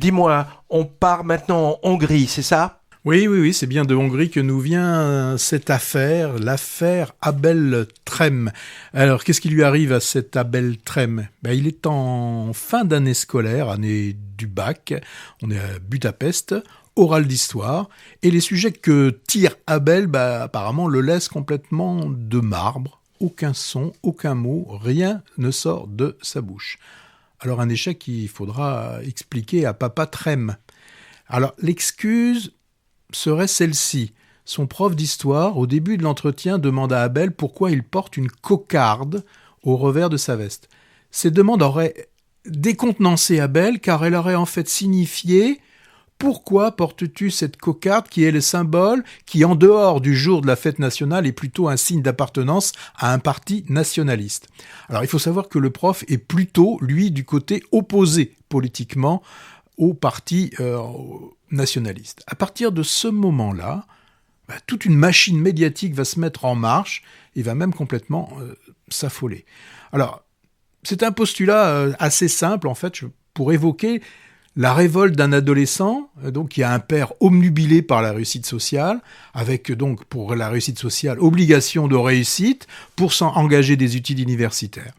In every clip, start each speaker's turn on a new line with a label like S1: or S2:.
S1: dis-moi, on part maintenant en Hongrie, c'est ça ?
S2: Oui, c'est bien de Hongrie que nous vient cette affaire, l'affaire Abel Trem. Alors, qu'est-ce qui lui arrive à cet Abel Trem ? Il est en fin d'année scolaire, année du bac, on est à Budapest, oral d'histoire, et les sujets que tire Abel, apparemment, le laissent complètement de marbre. Aucun son, aucun mot, rien ne sort de sa bouche. Alors, un échec qu'il faudra expliquer à papa Trem. Alors, l'excuse serait celle-ci. Son prof d'histoire, au début de l'entretien, demande à Abel pourquoi il porte une cocarde au revers de sa veste. Ces demandes auraient décontenancé Abel, car elle aurait en fait signifié « Pourquoi portes-tu cette cocarde qui est le symbole qui, en dehors du jour de la fête nationale, est plutôt un signe d'appartenance à un parti nationaliste ?» Alors, il faut savoir que le prof est plutôt, lui, du côté opposé politiquement au parti nationaliste. À partir de ce moment-là, toute une machine médiatique va se mettre en marche et va même complètement s'affoler. Alors, c'est un postulat assez simple, en fait, pour évoquer la révolte d'un adolescent, donc qui a un père obnubilé par la réussite sociale, avec donc pour la réussite sociale obligation de réussite pour engager des études universitaires.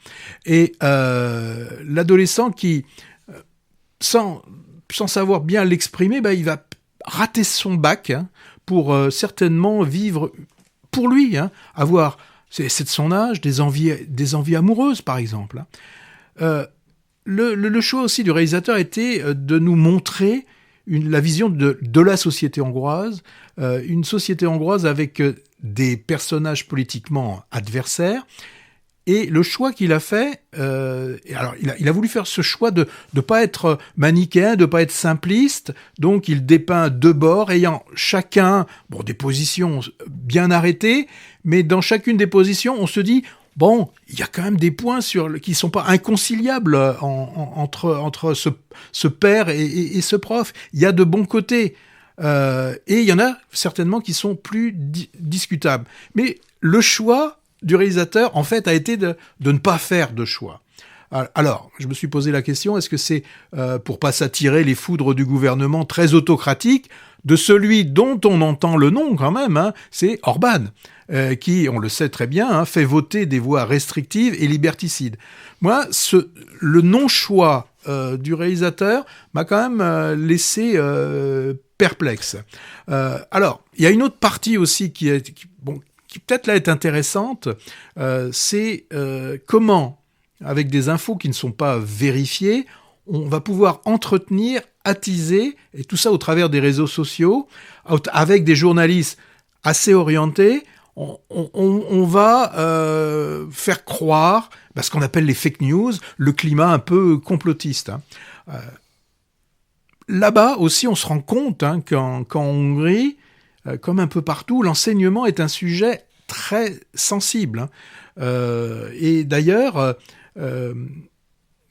S2: Et l'adolescent qui, sans savoir bien l'exprimer, il va rater son bac pour certainement vivre pour lui, avoir, c'est de son âge, des envies amoureuses par exemple. Le choix aussi du réalisateur était de nous montrer la vision de la société hongroise, une société hongroise avec des personnages politiquement adversaires. Et le choix qu'il a fait, alors il a voulu faire ce choix de pas être manichéen, de pas être simpliste, donc il dépeint deux bords ayant chacun des positions bien arrêtées, mais dans chacune des positions, on se dit il y a quand même des points qui sont pas inconciliables entre ce père et ce prof. Il y a de bons côtés, et il y en a certainement qui sont plus discutables. Mais le choix du réalisateur, en fait, a été de ne pas faire de choix. Alors, je me suis posé la question, est-ce que c'est pour pas s'attirer les foudres du gouvernement très autocratique, de celui dont on entend le nom quand même, c'est Orban, qui, on le sait très bien, fait voter des voies restrictives et liberticides. Moi, le non-choix du réalisateur m'a quand même laissé perplexe. Alors, il y a une autre partie aussi qui peut-être là est intéressante, c'est comment, avec des infos qui ne sont pas vérifiées, on va pouvoir entretenir, attiser, et tout ça au travers des réseaux sociaux, avec des journalistes assez orientés, on va faire croire ce qu'on appelle les fake news, le climat un peu complotiste. Là-bas aussi, on se rend compte qu'en Hongrie, comme un peu partout, l'enseignement est un sujet très sensible. Et d'ailleurs,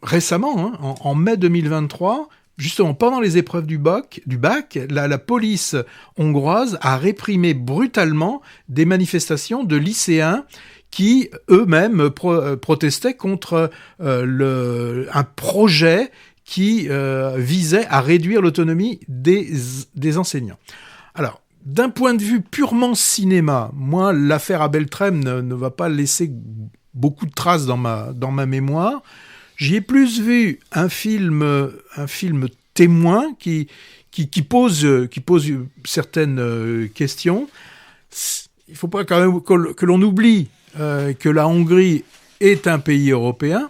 S2: récemment, en mai 2023, justement pendant les épreuves du bac, la police hongroise a réprimé brutalement des manifestations de lycéens qui eux-mêmes protestaient contre un projet qui visait à réduire l'autonomie des enseignants. Alors, d'un point de vue purement cinéma, moi, l'affaire Abel Trem ne va pas laisser beaucoup de traces dans ma mémoire. J'y ai plus vu un film témoin qui pose certaines questions. Il ne faut pas quand même que l'on oublie que la Hongrie est un pays européen,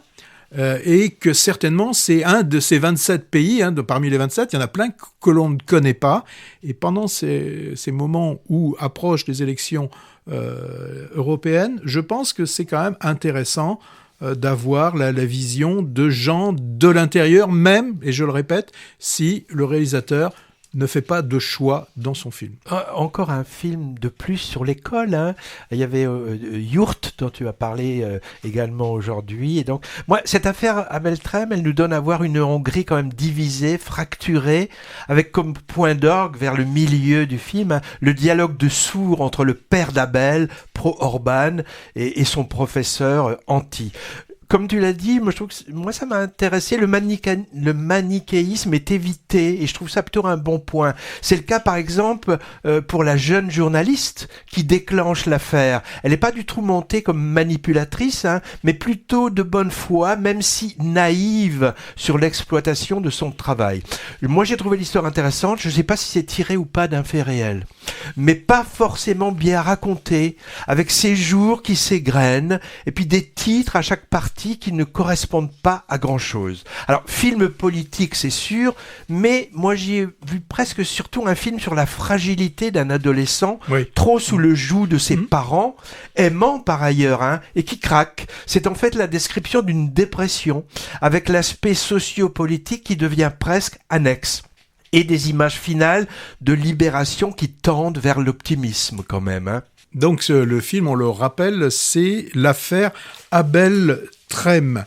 S2: et que certainement c'est un de ces 27 pays, parmi les 27, il y en a plein que l'on ne connaît pas. Et pendant ces moments où approchent les élections européennes, je pense que c'est quand même intéressant d'avoir la vision de gens de l'intérieur, même, et je le répète, si le réalisateur ne fait pas de choix dans son film.
S1: Encore un film de plus sur l'école. Il y avait Yurt, dont tu as parlé également aujourd'hui. Et donc, moi, cette affaire Abel Trem, elle nous donne à voir une Hongrie quand même divisée, fracturée, avec comme point d'orgue vers le milieu du film, le dialogue de sourds entre le père d'Abel, pro-Orban, et son professeur anti. comme tu l'as dit, moi je trouve que moi ça m'a intéressé. Le manichéisme est évité et je trouve ça plutôt un bon point. C'est le cas par exemple pour la jeune journaliste qui déclenche l'affaire. Elle n'est pas du tout montée comme manipulatrice, hein, mais plutôt de bonne foi, même si naïve sur l'exploitation de son travail. Moi j'ai trouvé l'histoire intéressante. Je ne sais pas si c'est tiré ou pas d'un fait réel, mais pas forcément bien raconté, avec ces jours qui s'égrènent et puis des titres à chaque partie qui ne correspondent pas à grand-chose. Alors, film politique, c'est sûr, mais moi j'y ai vu presque surtout un film sur la fragilité d'un adolescent,
S2: Oui.
S1: trop sous le joug de ses parents, aimant par ailleurs, hein, et qui craque. C'est en fait la description d'une dépression, avec l'aspect sociopolitique qui devient presque annexe. Et des images finales de libération qui tendent vers l'optimisme quand même, hein.
S2: Donc le film, on le rappelle, c'est l'affaire Abel Trem.